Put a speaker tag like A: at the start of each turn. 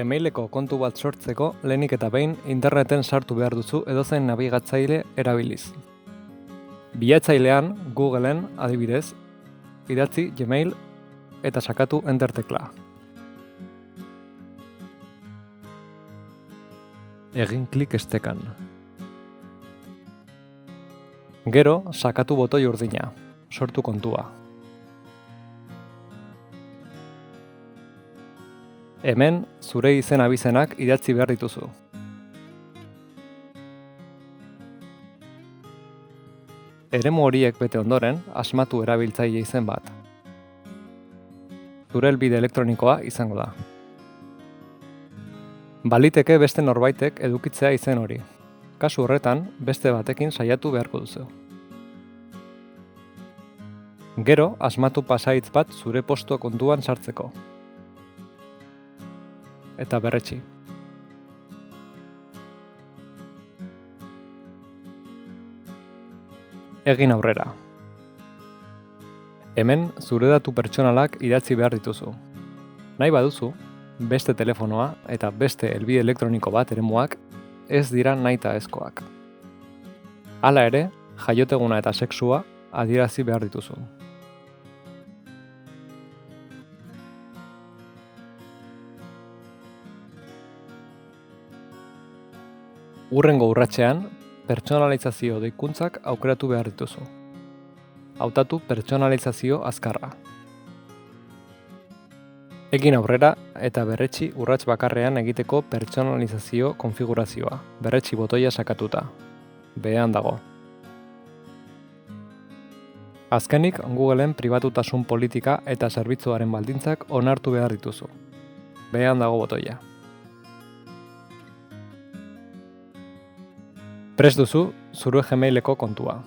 A: Gmaileko kontu bat sortzeko lehenik eta behin interneten sartu behar duzu edozein nabigatzaile erabiliz. Bilatzailean, Googleen, adibidez, idatzi Gmail eta sakatu Enter tekla. Egin klik estekan. Gero, sakatu botoi urdina, sortu kontua. Hemen, zure izen abizenak idatzi behar dituzu. Eremu horiek bete ondoren, asmatu erabiltzaile izen bat. Zure helbide elektronikoa izango da. Baliteke beste norbaitek edukitzea izen hori. Kasu horretan, beste batekin saiatu beharko duzu. Gero, asmatu pasahitz bat zure posto kontuan sartzeko. Eta berretsi. Egin aurrera. Hemen, zure datu pertsonalak idatzi behar dituzu. Nahi baduzu, beste telefonoa eta beste helbide elektroniko bat eremuak ez dira nahitaezkoak. Hala ere, jaioteguna eta sexua adierazi behar dituzu. Hurrengo urratsean, pertsonalizazio deikuntzak aukeratu behar dituzu. Hautatu pertsonalizazio azkarra. Egin aurrera eta berretsi urrats bakarrean egiteko pertsonalizazio konfigurazioa, berretsi botoia sakatuta. Behean dago. Azkenik, Googleen pribatutasun politika eta zerbitzuaren baldintzak onartu behar dituzu. Behean dago botoia. Prest duzu zure Gmaileko kontua.